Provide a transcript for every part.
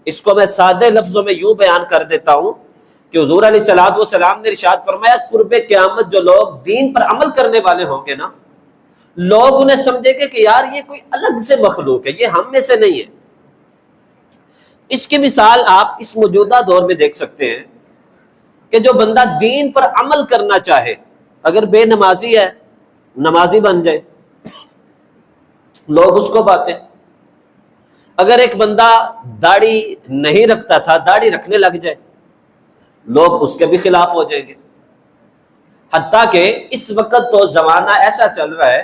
اس کو میں سادے لفظوں میں یوں بیان کر دیتا ہوں کہ حضور علیہ الصلوۃ والسلام نے ارشاد فرمایا قرب قیامت جو لوگ دین پر عمل کرنے والے ہوں گے نا، لوگ انہیں سمجھیں گے کہ یار یہ کوئی الگ سے مخلوق ہے، یہ ہم میں سے نہیں ہے۔ اس کی مثال آپ اس موجودہ دور میں دیکھ سکتے ہیں کہ جو بندہ دین پر عمل کرنا چاہے، اگر بے نمازی ہے نمازی بن جائے، لوگ اس کو باتیں۔ اگر ایک بندہ داڑھی نہیں رکھتا تھا داڑھی رکھنے لگ جائے، لوگ اس کے بھی خلاف ہو جائیں گے۔ حتیٰ کہ اس وقت تو زمانہ ایسا چل رہا ہے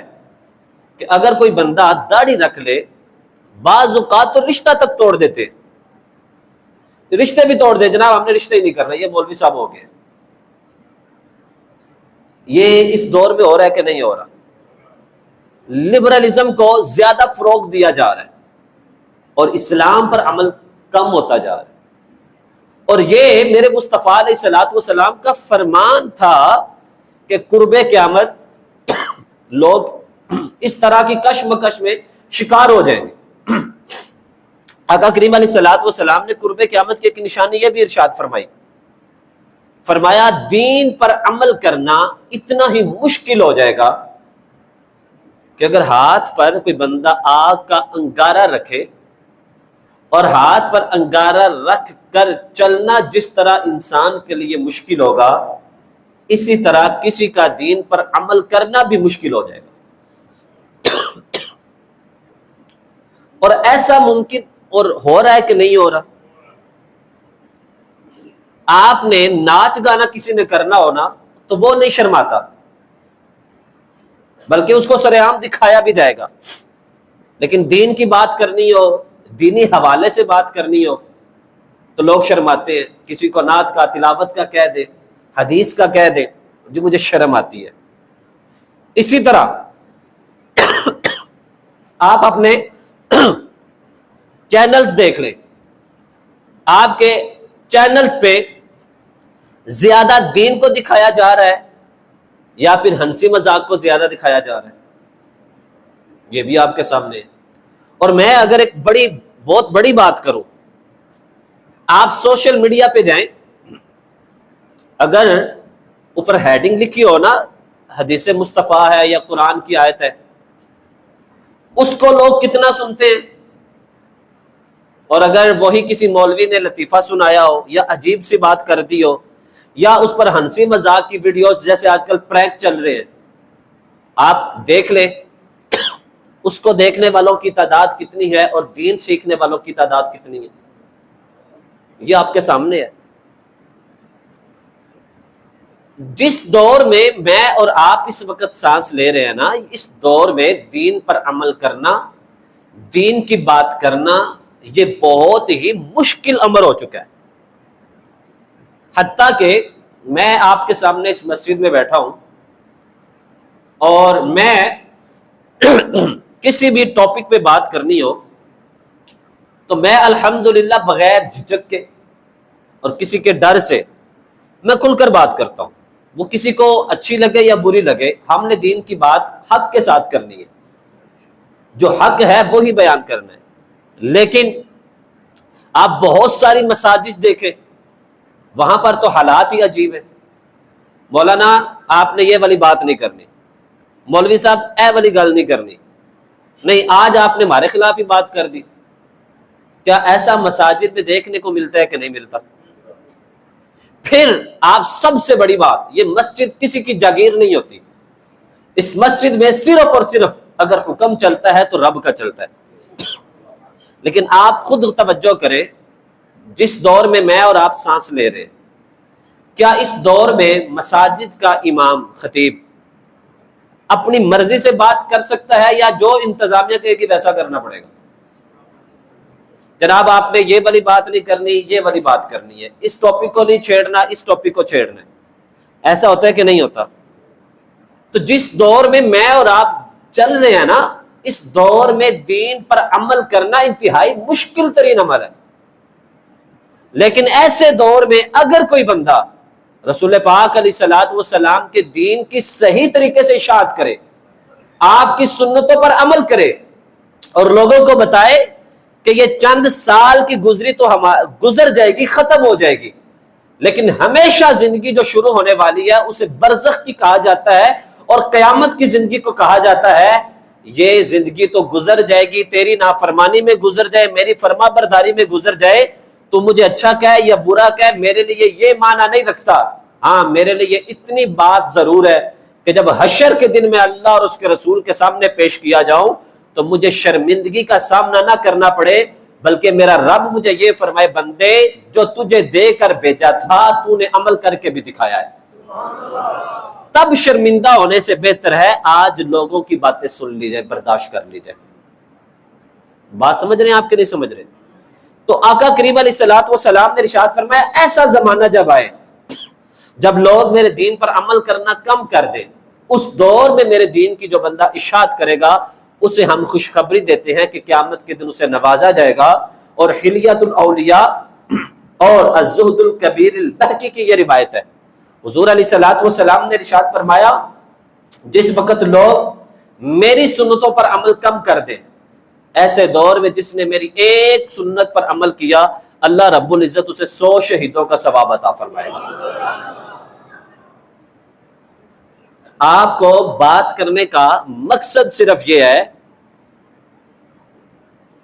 کہ اگر کوئی بندہ داڑھی رکھ لے، بعض اوقات تو رشتہ تک توڑ دیتے، رشتے بھی توڑ دے، جناب ہم نے رشتے ہی نہیں کرنا، یہ مولوی صاحب ہو گئے۔ یہ اس دور میں ہو رہا ہے کہ نہیں ہو رہا؟ لبرلزم کو زیادہ فروغ دیا جا رہا ہے اور اسلام پر عمل کم ہوتا جا رہا ہے۔ اور یہ میرے مصطفیٰ علیہ الصلوۃ والسلام کا فرمان تھا کہ قرب قیامت لوگ اس طرح کی کشمکش میں شکار ہو جائیں گے۔ آقا کریم علیہ الصلوۃ والسلام نے قرب قیامت کی ایک نشانی یہ بھی ارشاد فرمائی، فرمایا دین پر عمل کرنا اتنا ہی مشکل ہو جائے گا کہ اگر ہاتھ پر کوئی بندہ آگ کا انگارہ رکھے اور ہاتھ پر انگارہ رکھ کر چلنا جس طرح انسان کے لیے مشکل ہوگا، اسی طرح کسی کا دین پر عمل کرنا بھی مشکل ہو جائے گا۔ اور ایسا ممکن اور ہو رہا ہے کہ نہیں ہو رہا؟ آپ نے ناچ گانا کسی نے کرنا ہونا تو وہ نہیں شرماتا، بلکہ اس کو سر عام دکھایا بھی جائے گا۔ لیکن دین کی بات کرنی ہو، دینی حوالے سے بات کرنی ہو تو لوگ شرماتے ہیں، کسی کو نعت کا تلاوت کا کہہ دے، حدیث کا کہہ دے، جو مجھے شرم آتی ہے۔ اسی طرح آپ اپنے چینلز دیکھ لیں، آپ کے چینلز پہ زیادہ دین کو دکھایا جا رہا ہے یا پھر ہنسی مذاق کو زیادہ دکھایا جا رہا ہے، یہ بھی آپ کے سامنے ہے۔ اور میں اگر ایک بہت بڑی بات کروں، آپ سوشل میڈیا پہ جائیں، اگر اوپر ہیڈنگ لکھی ہو نا حدیث مصطفیٰ ہے یا قرآن کی آیت ہے، اس کو لوگ کتنا سنتے ہیں۔ اور اگر وہی کسی مولوی نے لطیفہ سنایا ہو یا عجیب سی بات کر دی ہو یا اس پر ہنسی مذاق کی ویڈیوز جیسے آج کل پرینک چل رہے ہیں، آپ دیکھ لیں اس کو دیکھنے والوں کی تعداد کتنی ہے اور دین سیکھنے والوں کی تعداد کتنی ہے، یہ آپ کے سامنے ہے۔ جس دور میں میں اور آپ اس وقت سانس لے رہے ہیں نا، اس دور میں دین پر عمل کرنا، دین کی بات کرنا، یہ بہت ہی مشکل امر ہو چکا ہے۔ حتیٰ کہ میں آپ کے سامنے اس مسجد میں بیٹھا ہوں اور میں کسی بھی ٹاپک پہ بات کرنی ہو تو میں الحمدللہ بغیر جھجک کے اور کسی کے ڈر سے میں کھل کر بات کرتا ہوں، وہ کسی کو اچھی لگے یا بری لگے، ہم نے دین کی بات حق کے ساتھ کرنی ہے، جو حق ہے وہی بیان کرنا ہے۔ لیکن آپ بہت ساری مساجد دیکھیں، وہاں پر تو حالات ہی عجیب ہیں۔ مولانا آپ نے یہ والی بات نہیں کرنی، مولوی صاحب اے والی گل نہیں کرنی، نہیں آج آپ نے ہمارے خلاف ہی بات کر دی۔ کیا ایسا مساجد میں دیکھنے کو ملتا ہے کہ نہیں ملتا؟ پھر آپ سب سے بڑی بات، یہ مسجد کسی کی جاگیر نہیں ہوتی، اس مسجد میں صرف اور صرف اگر حکم چلتا ہے تو رب کا چلتا ہے۔ لیکن آپ خود توجہ کریں، جس دور میں میں اور آپ سانس لے رہے، کیا اس دور میں مساجد کا امام خطیب اپنی مرضی سے بات کر سکتا ہے یا جو انتظامیہ کہے گی ویسا کرنا پڑے گا؟ جناب آپ نے یہ والی بات نہیں کرنی، یہ والی بات کرنی ہے، اس ٹاپک کو نہیں چھیڑنا، اس ٹاپک کو چھیڑنا ہے، ایسا ہوتا ہے کہ نہیں ہوتا؟ تو جس دور میں میں اور آپ چل رہے ہیں نا، اس دور میں دین پر عمل کرنا انتہائی مشکل ترین عمل ہے۔ لیکن ایسے دور میں اگر کوئی بندہ رسول پاک علیہ الصلوۃ والسلام کے دین کی صحیح طریقے سے اشاعت کرے، آپ کی سنتوں پر عمل کرے اور لوگوں کو بتائے کہ یہ چند سال کی گزری تو گزر جائے گی، ختم ہو جائے گی، لیکن ہمیشہ زندگی جو شروع ہونے والی ہے اسے برزخ کی کہا جاتا ہے، اور قیامت کی زندگی کو کہا جاتا ہے یہ زندگی تو گزر جائے گی، تیری نافرمانی میں گزر جائے، میری فرما برداری میں گزر جائے، تو مجھے اچھا کہے یا برا کہے میرے لیے یہ معنی نہیں رکھتا۔ ہاں میرے لیے اتنی بات ضرور ہے کہ جب حشر کے دن میں اللہ اور اس کے رسول کے سامنے پیش کیا جاؤں تو مجھے شرمندگی کا سامنا نہ کرنا پڑے، بلکہ میرا رب مجھے یہ فرمائے بندے جو تجھے دے کر بھیجا تھا تو نے عمل کر کے بھی دکھایا ہے۔ تب شرمندہ ہونے سے بہتر ہے آج لوگوں کی باتیں سن لی جائے، برداشت کر لی جائے۔ بات سمجھ رہے ہیں آپ کے نہیں سمجھ رہے؟ تو آقا کریم علیہ الصلوۃ والسلام نے ارشاد فرمایا ایسا زمانہ جب آئے جب لوگ میرے دین پر عمل کرنا کم کر دیں، اس دور میں میرے دین کی جو بندہ اشاعت کرے گا اسے ہم خوشخبری دیتے ہیں کہ قیامت کے دن اسے نوازا جائے گا۔ اور حلیۃ الاولیاء اور الزہد الکبیر البہقی کی یہ روایت ہے، حضور علیہ الصلوۃ والسلام نے ارشاد فرمایا جس وقت لوگ میری سنتوں پر عمل کم کر دیں، ایسے دور میں جس نے میری ایک سنت پر عمل کیا اللہ رب العزت اسے 100 شہیدوں کا ثواب عطا فرمائے گا۔ آپ کو بات کرنے کا مقصد صرف یہ ہے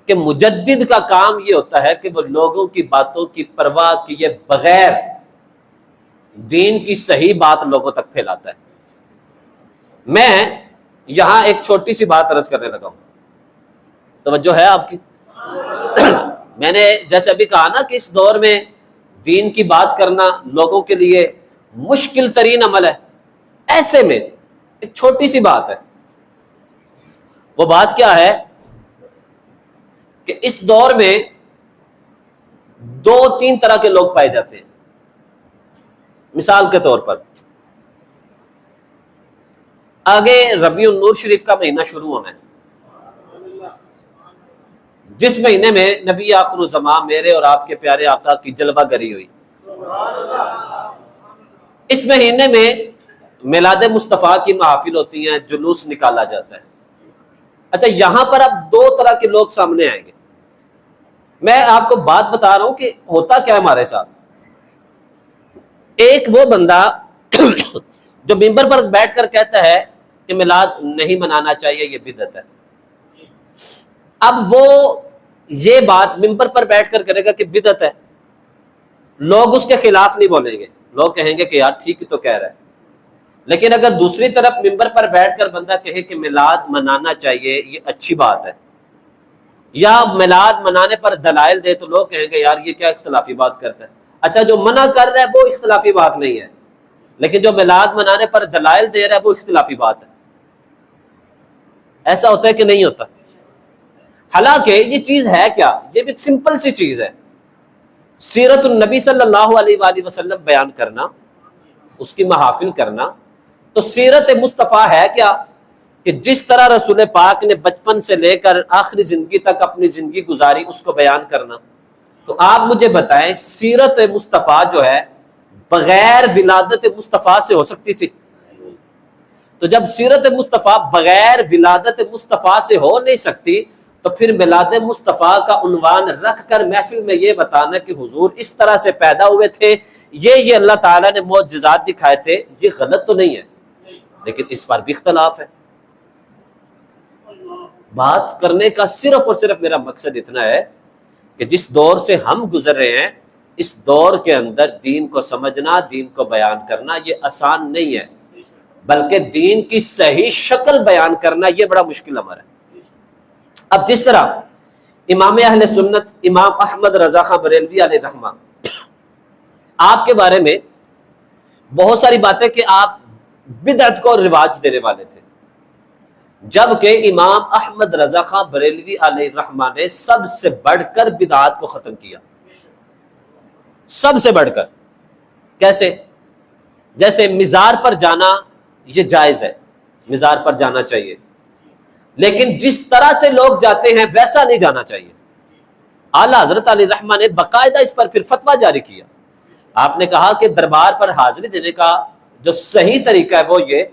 کہ مجدد کا کام یہ ہوتا ہے کہ وہ لوگوں کی باتوں کی پرواہ کیے بغیر دین کی صحیح بات لوگوں تک پھیلاتا ہے۔ میں یہاں ایک چھوٹی سی بات عرض کرنے لگا ہوں، توجہ ہے آپ کی؟ میں نے جیسے ابھی کہا نا کہ اس دور میں دین کی بات کرنا لوگوں کے لیے مشکل ترین عمل ہے، ایسے میں ایک چھوٹی سی بات ہے۔ وہ بات کیا ہے کہ اس دور میں 2-3 طرح کے لوگ پائے جاتے ہیں۔ مثال کے طور پر آگے ربیع النور شریف کا مہینہ شروع ہونا ہے، جس مہینے میں نبی آخر الزمان میرے اور آپ کے پیارے آقا کی جلوہ گری ہوئی۔ اس مہینے میں میلاد مصطفیٰ کی محافل ہوتی ہیں، جلوس نکالا جاتا ہے۔ اچھا یہاں پر اب 2 طرح کے لوگ سامنے آئیں گے۔ میں آپ کو بات بتا رہا ہوں کہ ہوتا کیا ہے ہمارے ساتھ۔ ایک وہ بندہ جو ممبر پر بیٹھ کر کہتا ہے کہ میلاد نہیں منانا چاہیے، یہ بدعت ہے۔ اب وہ یہ بات ممبر پر بیٹھ کر کرے گا کہ بدعت ہے، لوگ اس کے خلاف نہیں بولیں گے، لوگ کہیں گے کہ یار ٹھیک تو کہہ رہا ہے۔ لیکن اگر دوسری طرف ممبر پر بیٹھ کر بندہ کہے کہ میلاد منانا چاہیے، یہ اچھی بات ہے، یا میلاد منانے پر دلائل دے، تو لوگ کہیں گے یار یہ کیا اختلافی بات کرتا ہے۔ اچھا جو منع کر رہا ہے وہ اختلافی بات نہیں ہے، لیکن جو میلاد منانے پر دلائل دے رہا ہے وہ اختلافی بات ہے۔ ایسا ہوتا ہے کہ نہیں ہوتا؟ حالانکہ یہ چیز ہے کیا؟ یہ بھی ایک سمپل سی چیز ہے، سیرت النبی صلی اللہ علیہ وآلہ وسلم بیان کرنا، اس کی محافل کرنا۔ تو سیرت مصطفیٰ ہے کیا؟ کہ جس طرح رسول پاک نے بچپن سے لے کر آخری زندگی تک اپنی زندگی گزاری اس کو بیان کرنا۔ تو آپ مجھے بتائیں سیرت مصطفیٰ جو ہے بغیر ولادت مصطفیٰ سے ہو سکتی تھی؟ تو جب سیرت مصطفیٰ بغیر ولادت مصطفیٰ سے ہو نہیں سکتی تو پھر میلاد مصطفیٰ کا عنوان رکھ کر محفل میں یہ بتانا کہ حضور اس طرح سے پیدا ہوئے تھے، یہ اللہ تعالیٰ نے معجزات دکھائے تھے، یہ غلط تو نہیں ہے، لیکن اس پر بھی اختلاف ہے۔ بات کرنے کا صرف اور صرف میرا مقصد اتنا ہے کہ جس دور سے ہم گزر رہے ہیں اس دور کے اندر دین کو سمجھنا، دین کو بیان کرنا یہ آسان نہیں ہے، بلکہ دین کی صحیح شکل بیان کرنا یہ بڑا مشکل امر ہے۔ اب جس طرح امام اہل سنت امام احمد رضا خان بریلوی علیہ رحمہ آپ کے بارے میں بہت ساری باتیں کہ آپ بدعت کو رواج دینے والے تھے، جبکہ امام احمد رضا خان بریلوی علیہ رحمہ نے سب سے بڑھ کر بدعات کو ختم کیا، سب سے بڑھ کر۔ کیسے؟ جیسے مزار پر جانا یہ جائز ہے، مزار پر جانا چاہیے، لیکن جس طرح سے لوگ جاتے ہیں ویسا نہیں جانا چاہیے۔ اعلیٰ حضرت علیہ رحمہ نے باقاعدہ اس پر پھر فتویٰ جاری کیا۔ آپ نے کہا کہ دربار پر حاضری دینے کا جو صحیح طریقہ ہے وہ یہ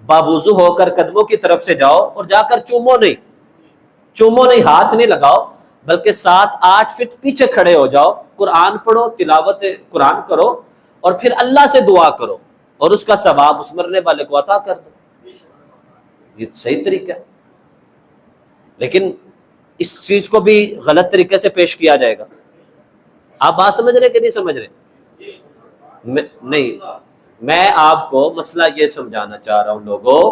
باوضو ہو کر قدموں کی طرف سے جاؤ اور جا کر چومو نہیں، ہاتھ نہیں لگاؤ، بلکہ 7-8 فٹ پیچھے کھڑے ہو جاؤ، قرآن پڑھو، تلاوت قرآن کرو، اور پھر اللہ سے دعا کرو، اور اس کا ثواب اس مرنے والے کو عطا کر دو۔ یہ صحیح طریقہ ہے، لیکن اس چیز کو بھی غلط طریقے سے پیش کیا جائے گا۔ آپ بات سمجھ رہے کہ نہیں سمجھ رہے؟ نہیں، میں آپ کو مسئلہ یہ سمجھانا چاہ رہا ہوں لوگوں،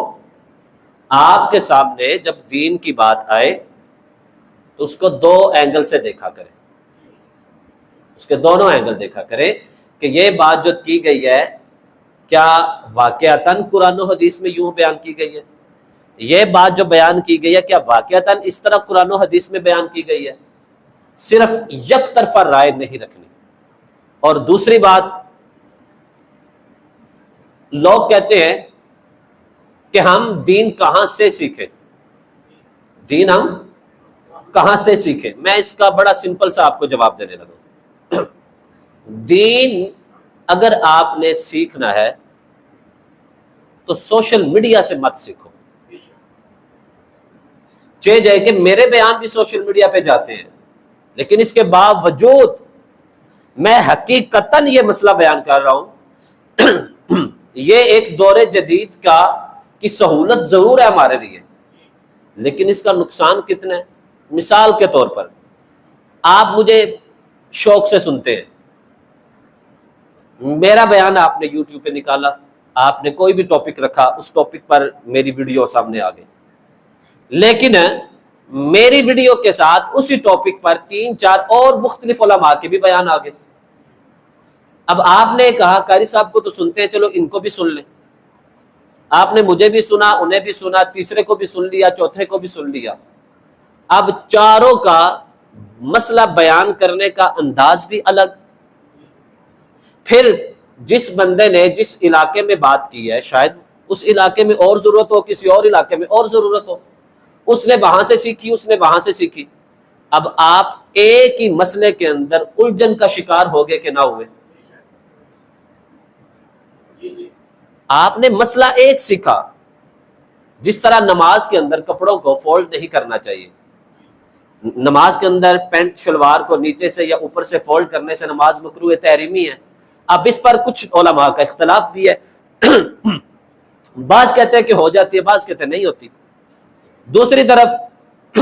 آپ کے سامنے جب دین کی بات آئے تو اس کو 2 اینگل سے دیکھا کریں، اس کے دونوں اینگل دیکھا کریں کہ یہ بات جو کی گئی ہے کیا واقعتاً قرآن و حدیث میں یوں بیان کی گئی ہے، یہ بات جو بیان کی گئی ہے کیا واقعتاً اس طرح قرآن و حدیث میں بیان کی گئی ہے۔ صرف یک طرفہ رائے نہیں رکھنی۔ اور دوسری بات، لوگ کہتے ہیں کہ ہم دین کہاں سے سیکھیں، دین ہم کہاں سے سیکھیں۔ میں اس کا بڑا سمپل سا آپ کو جواب دینے لگا۔ دین اگر آپ نے سیکھنا ہے تو سوشل میڈیا سے مت سیکھو۔ جائے کہ میرے بیان بھی سوشل میڈیا پہ جاتے ہیں، لیکن اس کے باوجود میں حقیقتاً یہ مسئلہ بیان کر رہا ہوں۔ یہ ایک دور جدید کی سہولت ضرور ہے ہمارے لیے، لیکن اس کا نقصان کتنا ہے۔ مثال کے طور پر آپ مجھے شوق سے سنتے ہیں، میرا بیان آپ نے یوٹیوب پہ نکالا، آپ نے کوئی بھی ٹاپک رکھا، اس ٹاپک پر میری ویڈیو سامنے آ گئی، لیکن میری ویڈیو کے ساتھ اسی ٹاپک پر 3-4 اور مختلف علماء کے بھی بیان آ گئے۔ اب آپ نے کہا قاری صاحب کو تو سنتے ہیں، چلو ان کو بھی سن لیں۔ آپ نے مجھے بھی سنا، انہیں بھی سنا، تیسرے کو بھی سن لیا، چوتھے کو بھی سن لیا۔ اب چاروں کا مسئلہ بیان کرنے کا انداز بھی الگ، پھر جس بندے نے جس علاقے میں بات کی ہے شاید اس علاقے میں اور ضرورت ہو، کسی اور علاقے میں اور ضرورت ہو، اس نے وہاں سے سیکھی، اس نے وہاں سے سیکھی۔ اب آپ ایک ہی مسئلے کے اندر الجھن کا شکار ہو گئے کہ نہ ہوئے؟ آپ نے مسئلہ ایک سیکھا، جس طرح نماز کے اندر کپڑوں کو فولڈ نہیں کرنا چاہیے، نماز کے اندر پینٹ شلوار کو نیچے سے یا اوپر سے فولڈ کرنے سے نماز مکروہ تحریمی ہے۔ اب اس پر کچھ علماء کا اختلاف بھی ہے، بعض کہتے ہیں کہ ہو جاتی ہے، بعض کہتے ہیں نہیں ہوتی۔ دوسری طرف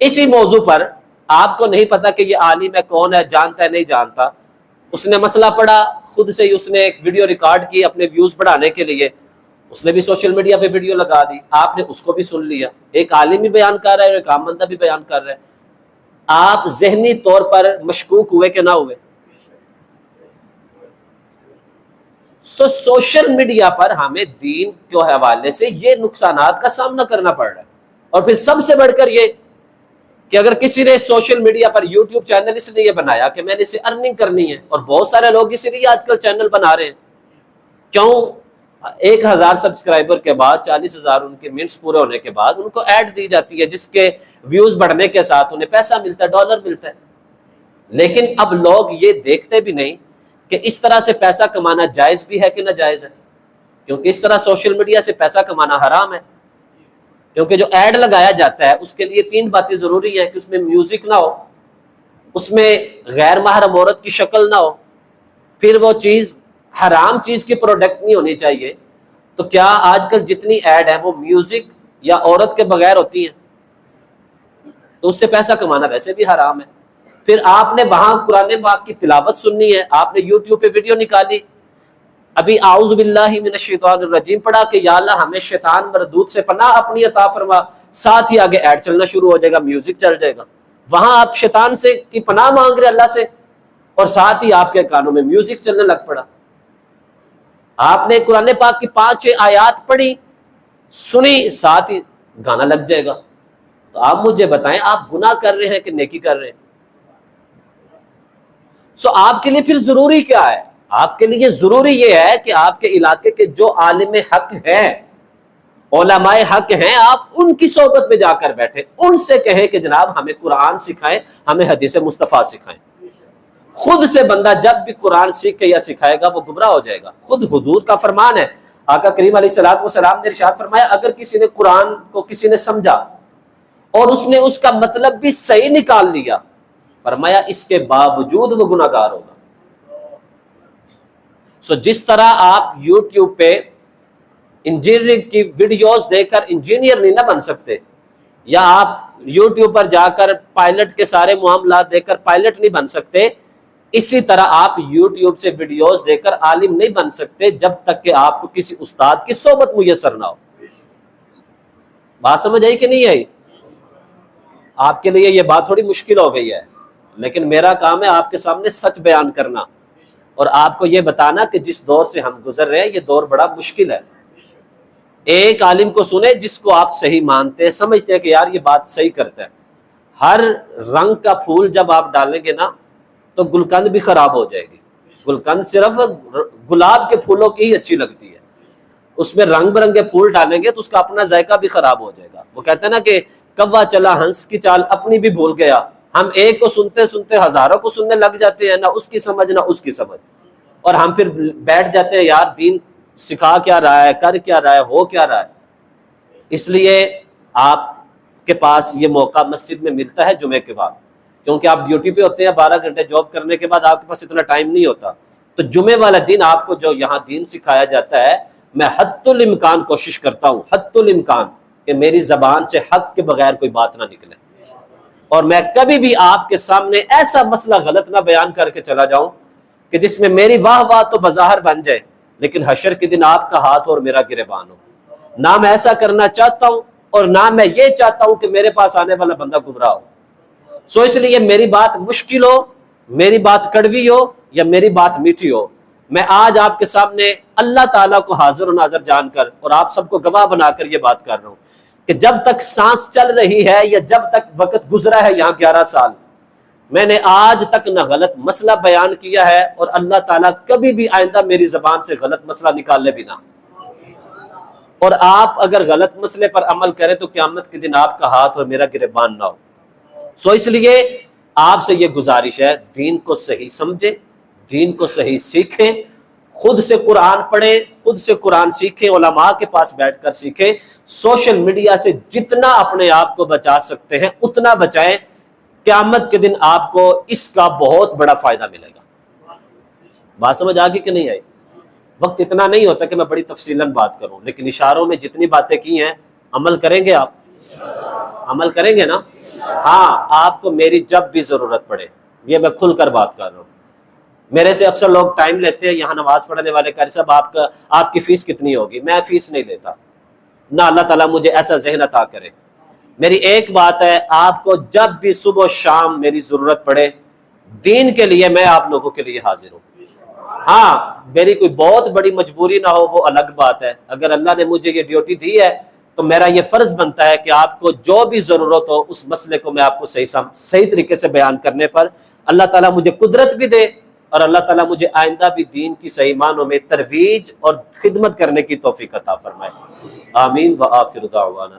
اسی موضوع پر آپ کو نہیں پتا کہ یہ عالم ہے کون ہے، جانتا ہے نہیں جانتا، اس نے مسئلہ پڑھا، خود سے ہی اس نے ایک ویڈیو ریکارڈ کی اپنے ویوز بڑھانے کے لیے، اس نے بھی سوشل میڈیا پہ ویڈیو لگا دی، آپ نے اس کو بھی سن لیا۔ ایک عالم بھی بیان کر رہا ہے اور ایک عام بندہ بھی بیان کر رہا ہے، آپ ذہنی طور پر مشکوک ہوئے کہ نہ ہوئے؟ سوشل میڈیا پر ہمیں دین کے حوالے سے یہ نقصانات کا سامنا کرنا پڑ رہا ہے، اور پھر سب سے بڑھ کر یہ کہ اگر کسی نے سوشل میڈیا پر یوٹیوب چینل اس نے یہ بنایا کہ میں نے اسے ارننگ کرنی ہے، اور بہت سارے لوگ اسی لیے آج کل چینل بنا رہے ہیں، کیوں؟ 1000 سبسکرائبر کے بعد 40,000 ان کے منٹس پورے ہونے کے بعد ان کو ایڈ دی جاتی ہے، جس کے ویوز بڑھنے کے ساتھ انہیں پیسہ ملتا ہے، ڈالر ملتا ہے۔ لیکن اب لوگ یہ دیکھتے بھی نہیں کہ اس طرح سے پیسہ کمانا جائز بھی ہے کہ ناجائز ہے، کیونکہ اس طرح سوشل میڈیا سے پیسہ کمانا حرام ہے، کیونکہ جو ایڈ لگایا جاتا ہے اس کے لیے 3 باتیں ضروری ہیں کہ اس میں میوزک نہ ہو، اس میں غیر محرم عورت کی شکل نہ ہو، پھر وہ چیز حرام چیز کی پروڈکٹ نہیں ہونی چاہیے۔ تو کیا آج کل جتنی ایڈ ہیں وہ میوزک یا عورت کے بغیر ہوتی ہیں؟ تو اس سے پیسہ کمانا ویسے بھی حرام ہے۔ پھر آپ نے وہاں قرآن پاک کی تلاوت سننی ہے، آپ نے یوٹیوب پہ ویڈیو نکالی، ابھی اعوذ باللہ من الشیطان الرجیم پڑھا کہ یا اللہ ہمیں شیطان مردود سے پناہ اپنی عطا فرما، ساتھ ہی آگے ایڈ چلنا شروع ہو جائے گا، میوزک چل جائے گا۔ وہاں آپ شیطان سے کی پناہ مانگ رہے اللہ سے، اور ساتھ ہی آپ کے کانوں میں میوزک چلنے لگ پڑا۔ آپ نے قرآن پاک کی 5-6 آیات پڑھی، سنی، ساتھ ہی گانا لگ جائے گا۔ تو آپ مجھے بتائیں آپ گناہ کر رہے ہیں کہ نیکی کر رہے ہیں؟ آپ کے لیے پھر ضروری کیا ہے؟ آپ کے لیے ضروری یہ ہے کہ آپ کے علاقے کے جو عالم حق ہیں، علماء حق ہیں، آپ ان کی صحبت میں جا کر بیٹھے، ان سے کہیں کہ جناب ہمیں قرآن سکھائیں، ہمیں حدیث مصطفیٰ سکھائیں۔ خود سے بندہ جب بھی قرآن سیکھ کے یا سکھائے گا وہ گمراہ ہو جائے گا۔ خود حضور کا فرمان ہے، آقا کریم علیہ الصلوۃ والسلام نے ارشاد فرمایا اگر کسی نے قرآن کو کسی نے سمجھا اور اس نے اس کا مطلب بھی صحیح نکال لیا، فرمایا اس کے باوجود وہ گناہ گار ہوگا۔ جس طرح آپ یوٹیوب پہ انجینئرنگ کی ویڈیوز دیکھ کر انجینئر نہیں نہ بن سکتے، یا آپ یوٹیوب پر جا کر پائلٹ کے سارے معاملات دیکھ کر پائلٹ نہیں بن سکتے، اسی طرح آپ یوٹیوب سے ویڈیوز دیکھ کر عالم نہیں بن سکتے جب تک کہ آپ کو کسی استاد کی صحبت میسر نہ ہو۔ بات سمجھ آئی کہ نہیں آئی؟ آپ کے لیے یہ بات تھوڑی مشکل ہو گئی ہے، لیکن میرا کام ہے آپ کے سامنے سچ بیان کرنا اور آپ کو یہ بتانا کہ جس دور سے ہم گزر رہے ہیں یہ دور بڑا مشکل ہے۔ ایک عالم کو سنیں جس کو آپ صحیح مانتے ہیں، سمجھتے ہیں کہ یار یہ بات صحیح کرتا ہے۔ ہر رنگ کا پھول جب آپ ڈالیں گے نا تو گلقند بھی خراب ہو جائے گی۔ گلقند صرف گلاب کے پھولوں کی ہی اچھی لگتی ہے، اس میں رنگ برنگے پھول ڈالیں گے تو اس کا اپنا ذائقہ بھی خراب ہو جائے گا۔ وہ کہتے ہیں نا کہ کوا چلا ہنس کی چال اپنی بھی بھول گیا۔ ہم ایک کو سنتے سنتے ہزاروں کو سننے لگ جاتے ہیں، نہ اس کی سمجھ نہ اس کی سمجھ، اور ہم پھر بیٹھ جاتے ہیں یار دین سکھا کیا رہا ہے، کر کیا رہا ہے، ہو کیا رہا ہے۔ اس لیے آپ کے پاس یہ موقع مسجد میں ملتا ہے جمعے کے بعد، کیونکہ آپ ڈیوٹی پہ ہوتے ہیں، 12 گھنٹے جاب کرنے کے بعد آپ کے پاس اتنا ٹائم نہیں ہوتا، تو جمعے والا دن آپ کو جو یہاں دین سکھایا جاتا ہے، میں حد الامکان کوشش کرتا ہوں، حد الامکان، کہ میری زبان سے حق کے بغیر کوئی بات نہ نکلے، اور میں کبھی بھی آپ کے سامنے ایسا مسئلہ غلط نہ بیان کر کے چلا جاؤں کہ جس میں میری واہ واہ تو بظاہر بن جائے لیکن حشر کے دن آپ کا ہاتھ اور میرا گریبان ہو۔ نہ میں ایسا کرنا چاہتا ہوں اور نہ میں یہ چاہتا ہوں کہ میرے پاس آنے والا بندہ گمراہ ہو۔ اس لیے میری بات مشکل ہو، میری بات کڑوی ہو یا میری بات میٹھی ہو، میں آج آپ کے سامنے اللہ تعالیٰ کو حاضر و ناظر جان کر اور آپ سب کو گواہ بنا کر یہ بات کر رہا ہوں کہ جب تک سانس چل رہی ہے یا جب تک وقت گزرا ہے یہاں 11 سال، میں نے آج تک نہ غلط مسئلہ بیان کیا ہے، اور اللہ تعالیٰ کبھی بھی آئندہ میری زبان سے غلط مسئلہ نکال لے بھی نہ۔ اور آپ اگر غلط مسئلے پر عمل کریں تو قیامت کے دن آپ کا ہاتھ اور میرا گریبان نہ ہو۔ اس لیے آپ سے یہ گزارش ہے، دین کو صحیح سمجھیں، دین کو صحیح سیکھیں، خود سے قرآن پڑھیں، خود سے قرآن سیکھیں، علماء کے پاس بیٹھ کر سیکھیں، سوشل میڈیا سے جتنا اپنے آپ کو بچا سکتے ہیں اتنا بچائیں، قیامت کے دن آپ کو اس کا بہت بڑا فائدہ ملے گا۔ بات سمجھ آگی کہ نہیں آئی؟ وقت اتنا نہیں ہوتا کہ میں بڑی تفصیلاً بات کروں، لیکن اشاروں میں جتنی باتیں کی ہیں عمل کریں گے آپ؟ عمل کریں گے نا؟ ہاں، آپ کو میری جب بھی ضرورت پڑے، یہ میں کھل کر بات کر رہا ہوں۔ میرے سے اکثر لوگ ٹائم لیتے ہیں یہاں نماز پڑھنے والے، قاری صاحب آپ کی فیس کتنی ہوگی؟ میں فیس نہیں لیتا، نہ اللہ تعالیٰ مجھے ایسا ذہن عطا کرے۔ میری ایک بات ہے، آپ کو جب بھی صبح و شام میری ضرورت پڑے دین کے لیے، میں آپ لوگوں کے لیے حاضر ہوں۔ ہاں، میری کوئی بہت بڑی مجبوری نہ ہو وہ الگ بات ہے، اگر اللہ نے مجھے یہ ڈیوٹی دی ہے تو میرا یہ فرض بنتا ہے کہ آپ کو جو بھی ضرورت ہو اس مسئلے کو میں آپ کو صحیح طریقے سے بیان کرنے پر اللہ تعالیٰ مجھے قدرت بھی دے، اور اللہ تعالیٰ مجھے آئندہ بھی دین کی صحیح معنوں میں ترویج اور خدمت کرنے کی توفیق عطا فرمائے۔ آمین وآخر دعوانا۔